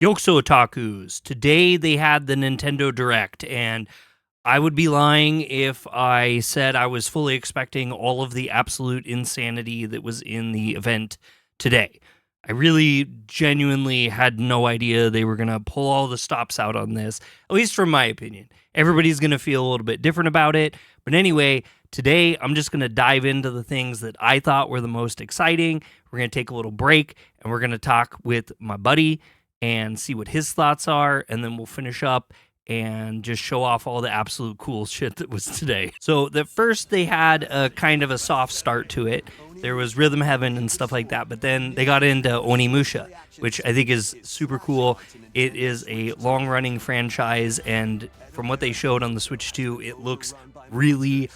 Yokuso Otakus. Today they had the Nintendo Direct, and I would be lying if I said I was fully expecting all of the absolute insanity that was in the event today. I really genuinely had no idea they were going to pull all the stops out on this, at least from my opinion. Everybody's going to feel a little bit different about it. But anyway, today I'm just going to dive into the things that I thought were the most exciting. We're going to take a little break and we're going to talk with my buddy and see what his thoughts are, and then we'll finish up and just show off all the absolute cool shit that was today. So the first they had a kind of a soft start to it. There was Rhythm Heaven and stuff like that, but then they got into Onimusha, which I think is super cool. It is a long-running franchise, and from what they showed on the Switch 2, it looks really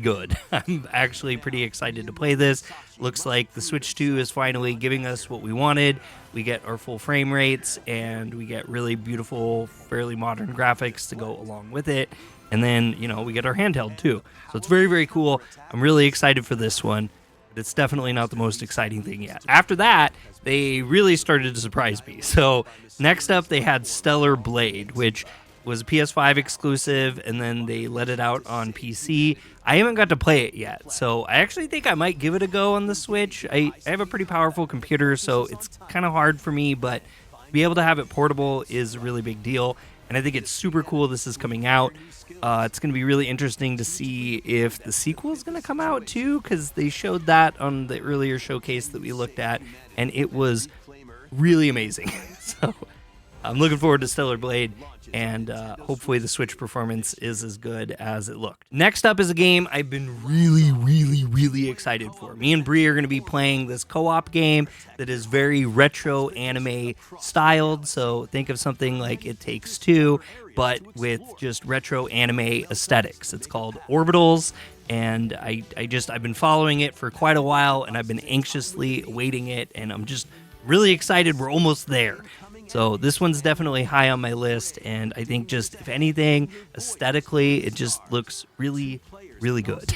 good. I'm actually pretty excited to play this. Looks like the Switch 2 is finally giving us what we wanted. We get our full frame rates, and we get really beautiful, fairly modern graphics to go along with it. And then, we get our handheld too. So it's very cool. I'm really excited for this one, but it's definitely not the most exciting thing yet. After that, they really started to surprise me. So next up, they had Stellar Blade, which was a PS5 exclusive, and then they let it out on PC. I haven't got to play it yet, so I actually think I might give it a go on the Switch. I have a pretty powerful computer, so it's kind of hard for me, but to be able to have it portable is a really big deal, and I think it's super cool this is coming out. It's going to be really interesting to see if the sequel is going to come out too, because they showed that on the earlier showcase that we looked at, and it was really amazing. So I'm looking forward to Stellar Blade, and hopefully the Switch performance is as good as it looked. Next up is a game I've been really excited for. Me and Bree are going to be playing this co-op game that is very retro anime styled, so think of something like It Takes Two, but with just retro anime aesthetics. It's called Orbitals, and I've been following it for quite a while, and I've been anxiously awaiting it, and I'm just really excited. We're almost there. So this one's definitely high on my list, and I think just, if anything, aesthetically, it just looks really good.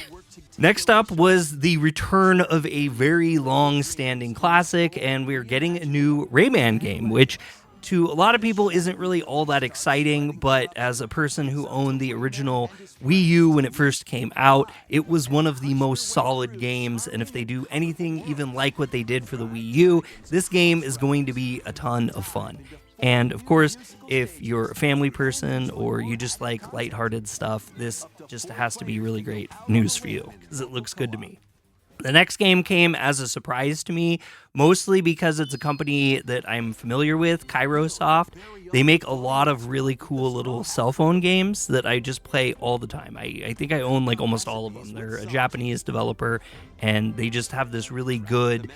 Next up was the return of a very long-standing classic, and we're getting a new Rayman game, which to a lot of people isn't really all that exciting, but as a person who owned the original Wii U when it first came out, it was one of the most solid games, and if they do anything even like what they did for the Wii U, this game is going to be a ton of fun. And of course, if you're a family person or you just like lighthearted stuff, this just has to be really great news for you, because it looks good to me. The next game came as a surprise to me, mostly because it's a company that I'm familiar with, Kairosoft. They make a lot of really cool little cell phone games that I just play all the time. I think I own like almost all of them. They're a Japanese developer, and they just have this really good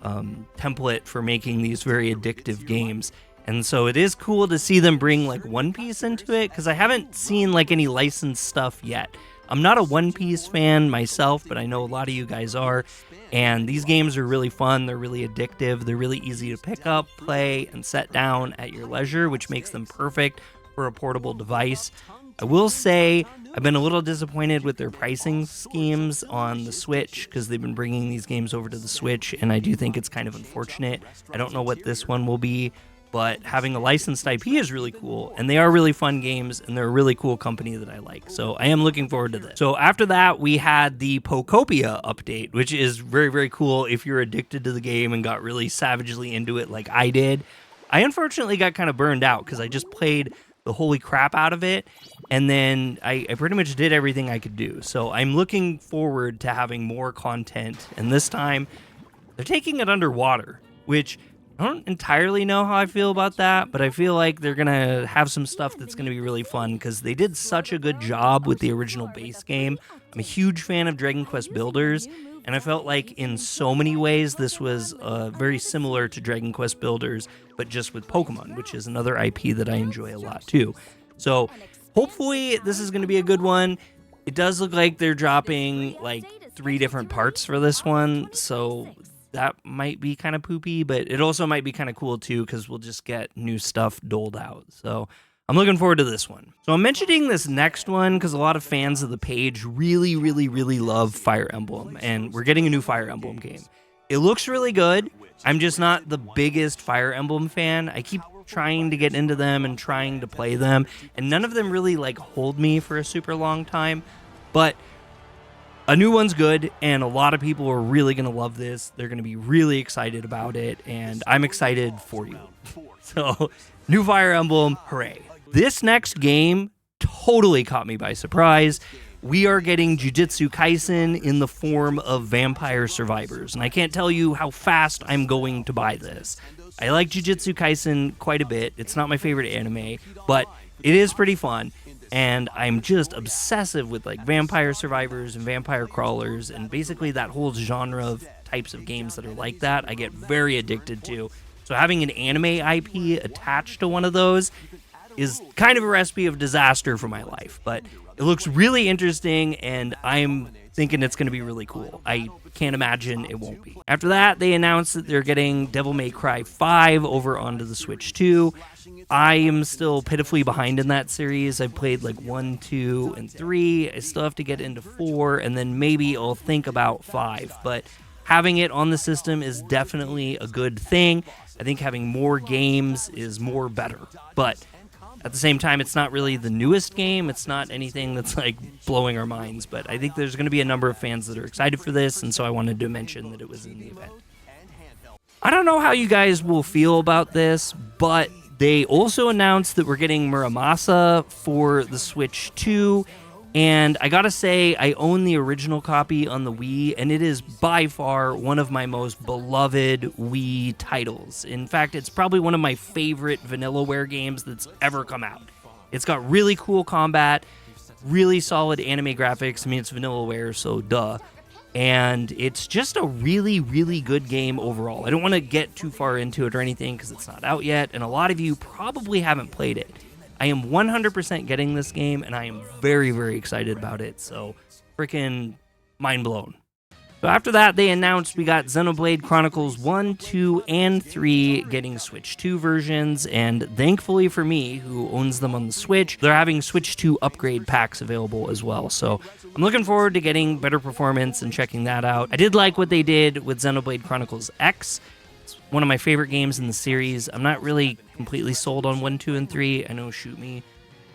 template for making these very addictive games. And so it is cool to see them bring like One Piece into it, because I haven't seen like any licensed stuff yet. I'm not a One Piece fan myself, but I know a lot of you guys are, and these games are really fun. They're really addictive. They're really easy to pick up, play, and set down at your leisure, which makes them perfect for a portable device. I will say I've been a little disappointed with their pricing schemes on the Switch, because they've been bringing these games over to the Switch, and I do think it's kind of unfortunate. I don't know what this one will be, but having a licensed IP is really cool, and they are really fun games, and they're a really cool company that I like. So I am looking forward to this. So after that, we had the Pokopia update, which is very cool if you're addicted to the game and got really savagely into it like I did. I unfortunately got kind of burned out because I just played the holy crap out of it, and then I pretty much did everything I could do. So I'm looking forward to having more content, and this time they're taking it underwater, which I don't entirely know how I feel about that, but I feel like they're going to have some stuff that's going to be really fun, because they did such a good job with the original base game. I'm a huge fan of Dragon Quest Builders, and I felt like in so many ways this was very similar to Dragon Quest Builders, but just with Pokemon, which is another IP that I enjoy a lot too. So hopefully this is going to be a good one. It does look like they're dropping like 3 different parts for this one, so that might be kind of poopy, but it also might be kind of cool too, because we'll just get new stuff doled out. So I'm looking forward to this one. So I'm mentioning this next one because a lot of fans of the page really love Fire Emblem, and we're getting a new Fire Emblem game. It looks really good. I'm just not the biggest Fire Emblem fan. I keep trying to get into them and trying to play them, and none of them really like hold me for a super long time. But a new one's good, and a lot of people are really going to love this. They're going to be really excited about it, and I'm excited for you. So, new Fire Emblem, hooray. This next game totally caught me by surprise. We are getting Jujutsu Kaisen in the form of Vampire Survivors, and I can't tell you how fast I'm going to buy this. I like Jujutsu Kaisen quite a bit. It's not my favorite anime, but it is pretty fun, and I'm just obsessive with like Vampire Survivors and Vampire Crawlers, and basically that whole genre of types of games that are like that, I get very addicted to. So having an anime IP attached to one of those is kind of a recipe of disaster for my life, but it looks really interesting, and I'm thinking it's going to be really cool. I can't imagine it won't be. After that, they announced that they're getting Devil May Cry 5 over onto the Switch 2. I am still pitifully behind in that series. I've played like 1, 2, and 3. I still have to get into 4, and then maybe I'll think about 5. But having it on the system is definitely a good thing. I think having more games is more better. But at the same time, it's not really the newest game. It's not anything that's like blowing our minds, but I think there's going to be a number of fans that are excited for this, and so I wanted to mention that it was in the event. I don't know how you guys will feel about this, but they also announced that we're getting Muramasa for the Switch 2, and I gotta say, I own the original copy on the Wii, and it is by far one of my most beloved Wii titles. In fact, it's probably one of my favorite Vanillaware games that's ever come out. It's got really cool combat, really solid anime graphics. I mean, it's Vanillaware, so duh. And it's just a really, really good game overall. I don't want to get too far into it or anything because it's not out yet, and a lot of you probably haven't played it. I am 100% getting this game, and I am very, very excited about it, so freaking mind blown. So after that, they announced we got Xenoblade Chronicles 1, 2, and 3 getting Switch 2 versions, and thankfully for me, who owns them on the Switch, they're having Switch 2 upgrade packs available as well, so I'm looking forward to getting better performance and checking that out. I did like what they did with Xenoblade Chronicles X. One of my favorite games in the series. I'm not really completely sold on 1, 2, and 3. I know, shoot me.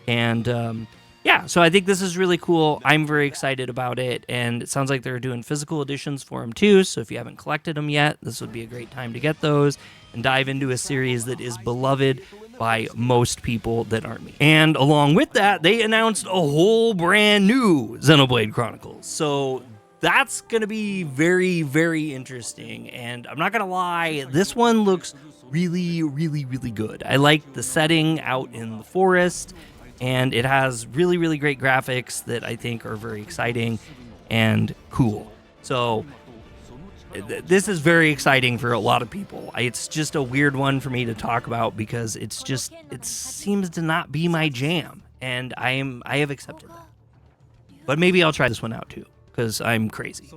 And yeah, so I think this is really cool. I'm very excited about it, and it sounds like they're doing physical editions for them too, so if you haven't collected them yet, this would be a great time to get those and dive into a series that is beloved by most people that aren't me. And along with that, they announced a whole brand new Xenoblade Chronicles. So that's going to be very, very interesting, and I'm not going to lie, this one looks really, really, really good. I like the setting out in the forest, and it has really, really great graphics that I think are very exciting and cool. So this is very exciting for a lot of people. It's just a weird one for me to talk about because it seems to not be my jam, and I have accepted that. But maybe I'll try this one out too, because I'm crazy.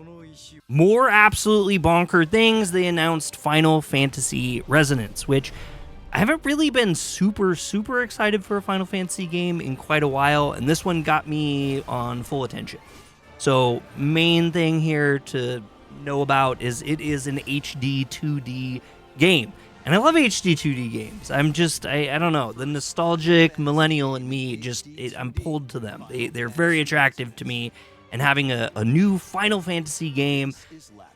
More absolutely bonker things, they announced Final Fantasy Resonance, which I haven't really been super, super excited for a Final Fantasy game in quite a while, and this one got me on full attention. So, main thing here to know about is it is an HD 2D game. And I love HD 2D games. I don't know, the nostalgic millennial in me, I'm pulled to them. They're very attractive to me. And having a new Final Fantasy game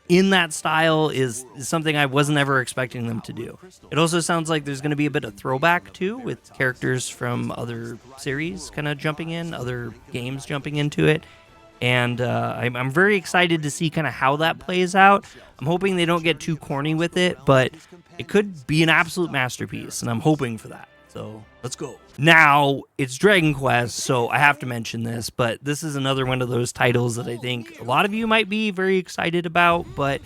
in that style is something I wasn't ever expecting them to do. It also sounds like there's going to be a bit of throwback, too, with characters from other series kind of jumping in, other games jumping into it. And I'm very excited to see kind of how that plays out. I'm hoping they don't get too corny with it, but it could be an absolute masterpiece, and I'm hoping for that. So let's go. Now, it's Dragon Quest, so I have to mention this, but this is another one of those titles that I think a lot of you might be very excited about, but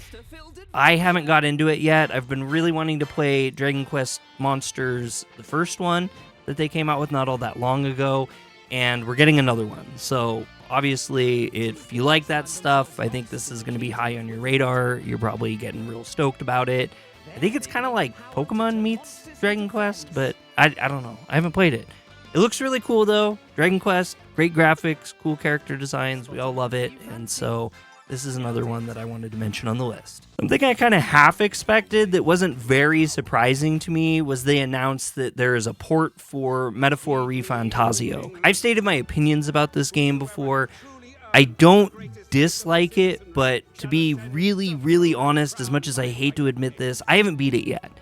I haven't got into it yet. I've been really wanting to play Dragon Quest Monsters, the first one that they came out with not all that long ago, and we're getting another one. So obviously, if you like that stuff, I think this is going to be high on your radar. You're probably getting real stoked about it. I think it's kind of like Pokemon meets Dragon Quest, but I don't know. I haven't played it. It looks really cool, though. Dragon Quest, great graphics, cool character designs. We all love it. And so this is another one that I wanted to mention on the list. Something I kind of half expected that wasn't very surprising to me was they announced that there is a port for Metaphor ReFantazio. I've stated my opinions about this game before. I don't dislike it, but to be really, really honest, as much as I hate to admit this, I haven't beat it yet.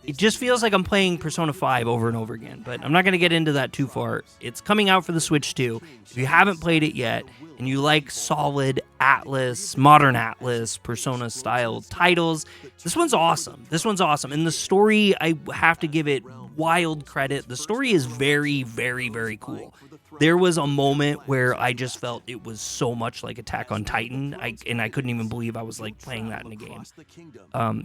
It just feels like I'm playing Persona 5 over and over again, but I'm not going to get into that too far. It's coming out for the Switch too. If you haven't played it yet, and you like solid Atlas, modern Atlas, Persona-style titles, this one's awesome. This one's awesome. And the story, I have to give it wild credit. The story is very, very, very cool. There was a moment where I just felt it was so much like Attack on Titan, and I couldn't even believe I was like playing that in a game.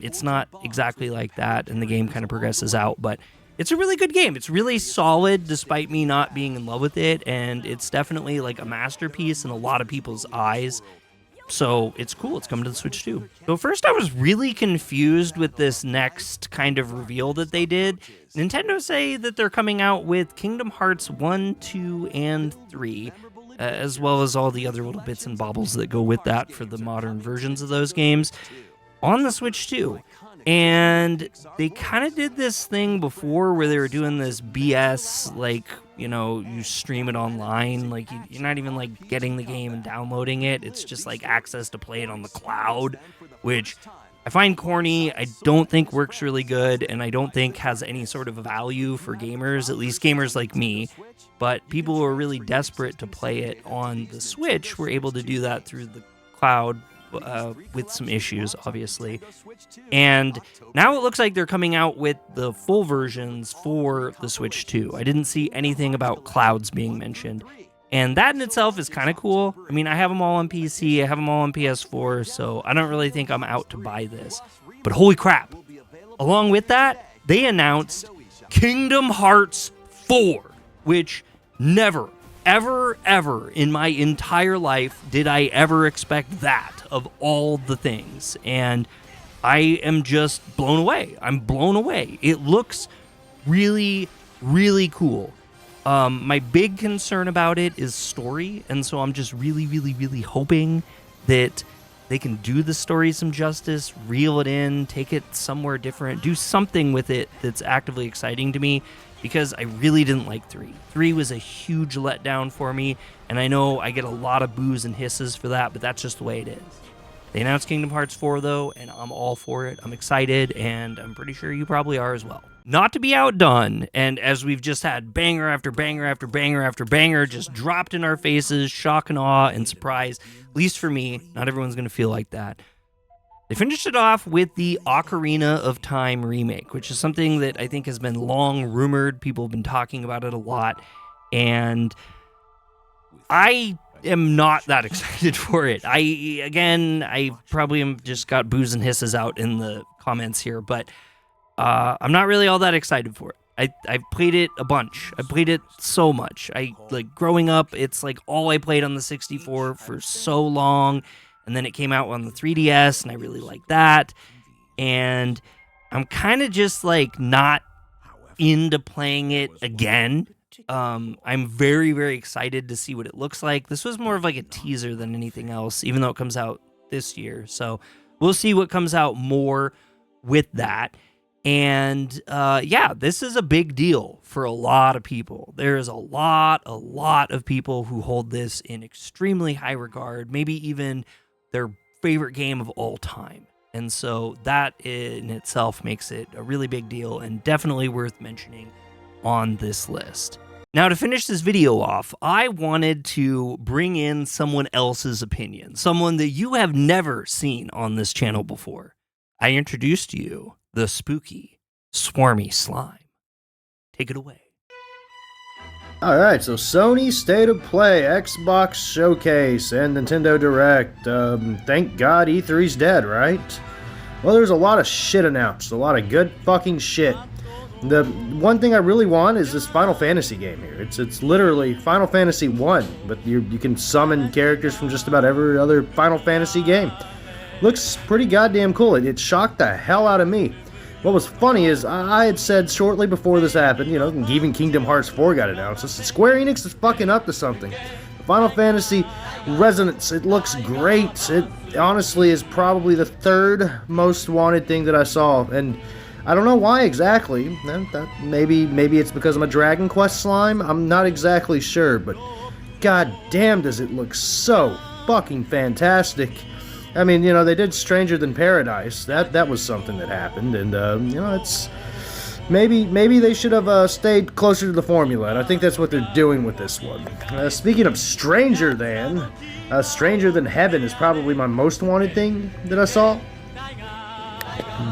It's not exactly like that, and the game kind of progresses out, but it's a really good game. It's really solid, despite me not being in love with it, and it's definitely like a masterpiece in a lot of people's eyes. So it's cool. It's coming to the Switch too. So first I was really confused with this next kind of reveal that they did. Nintendo say that they're coming out with Kingdom Hearts 1, 2, and 3, as well as all the other little bits and baubles that go with that for the modern versions of those games on the Switch too. And they kind of did this thing before where they were doing this BS, like, you know, you stream it online, like you're not even like getting the game and downloading it. It's just like access to play it on the cloud, which I find corny. I don't think works really good, and I don't think has any sort of value for gamers, at least gamers like me. But people who are really desperate to play it on the Switch were able to do that through the cloud, with some issues, obviously. And now it looks like they're coming out with the full versions for the Switch 2. I didn't see anything about clouds being mentioned. And that in itself is kind of cool. I mean, I have them all on PC, I have them all on PS4, so I don't really think I'm out to buy this. But holy crap, along with that, they announced Kingdom Hearts 4, which never, ever in my entire life did I ever expect that of all the things. And I am just blown away. I'm blown away. It looks really, really cool. My big concern about it is story, and so I'm just really, really, really hoping that they can do the story some justice, reel it in, take it somewhere different, do something with it that's actively exciting to me, because I really didn't like 3. 3 was a huge letdown for me, and I know I get a lot of boos and hisses for that, but that's just the way it is. They announced Kingdom Hearts 4, though, and I'm all for it. I'm excited, and I'm pretty sure you probably are as well. Not to be outdone, and as we've just had banger after banger after banger after banger just dropped in our faces, shock and awe and surprise, at least for me, not everyone's going to feel like that. They finished it off with the Ocarina of Time remake, which is something that I think has been long rumored. People have been talking about it a lot, and I am not that excited for it. I probably am just got boos and hisses out in the comments here, but I'm not really all that excited for it. I've played it a bunch. I played it so much. Growing up, it's like all I played on the 64 for so long. And then it came out on the 3DS, and I really liked that. And I'm kind of just like not into playing it again. I'm very, very excited to see what it looks like. This was more of like a teaser than anything else, even though it comes out this year. So we'll see what comes out more with that. And yeah, this is a big deal for a lot of people. There is a lot of people who hold this in extremely high regard, maybe even their favorite game of all time. And so that in itself makes it a really big deal and definitely worth mentioning on this list. Now, to finish this video off, I wanted to bring in someone else's opinion, someone that you have never seen on this channel before. I introduced to you the spooky, swarmy slime. Take it away. Alright, so Sony State of Play, Xbox Showcase, and Nintendo Direct. Thank God E3's dead, right? Well, there's a lot of shit announced, a lot of good fucking shit. The one thing I really want is this Final Fantasy game here. It's literally Final Fantasy 1, but you can summon characters from just about every other Final Fantasy game. Looks pretty goddamn cool. It shocked the hell out of me. What was funny is I had said shortly before this happened, you know, even Kingdom Hearts 4 got announced. I said, Square Enix is fucking up to something. Final Fantasy Resonance. It looks great. It honestly is probably the third most wanted thing that I saw, and I don't know why exactly. Maybe it's because I'm a Dragon Quest slime. I'm not exactly sure, but god damn does it look so fucking fantastic. I mean, you know, they did Stranger Than Paradise. That was something that happened, and you know, it's maybe they should have stayed closer to the formula, and I think that's what they're doing with this one. Speaking of Stranger Than Heaven is probably my most wanted thing that I saw.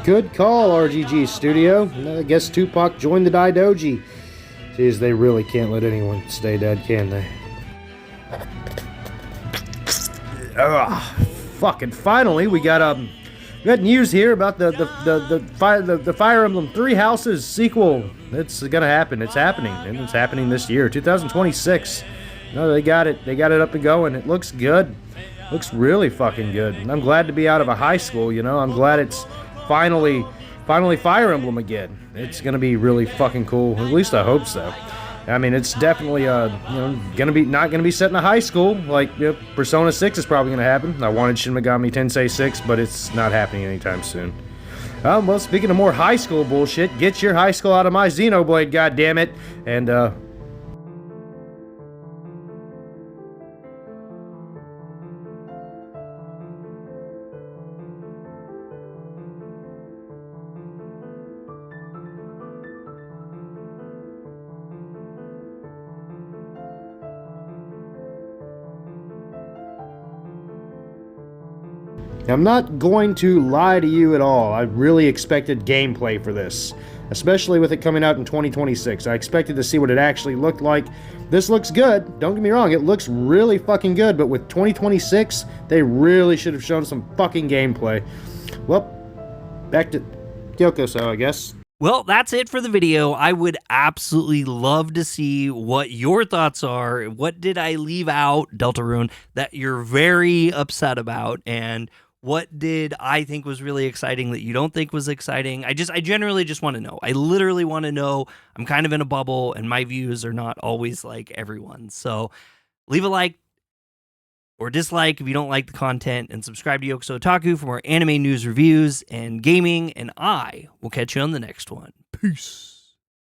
Good call, RGG Studio. I guess Tupac joined the Daidoji. Jeez, they really can't let anyone stay dead, can they? Fucking finally, we got news here about the Fire Emblem Three Houses sequel. It's gonna happen. It's happening, and it's happening this year, 2026. No, they got it up and going. It looks good. Looks really fucking good. I'm glad to be out of a high school. You know, I'm glad it's finally Fire Emblem again. It's gonna be really fucking cool. At least I hope so. I mean, it's definitely not gonna be set in a high school. Like, Persona 6 is probably gonna happen. I wanted Shin Megami Tensei 6, but it's not happening anytime soon. Well, speaking of more high school bullshit, get your high school out of my Xenoblade, goddammit. And I'm not going to lie to you at all. I really expected gameplay for this, especially with it coming out in 2026. I expected to see what it actually looked like. This looks good. Don't get me wrong. It looks really fucking good, but with 2026, they really should have shown some fucking gameplay. Well, back to Kyoko, I guess. Well, that's it for the video. I would absolutely love to see what your thoughts are. What did I leave out, Deltarune, that you're very upset about? And what did I think was really exciting that you don't think was exciting? I generally just want to know. I literally want to know. I'm kind of in a bubble, and my views are not always like everyone's. So leave a like or dislike if you don't like the content, and subscribe to Yokuso Otaku for more anime news, reviews, and gaming, and I will catch you on the next one. Peace.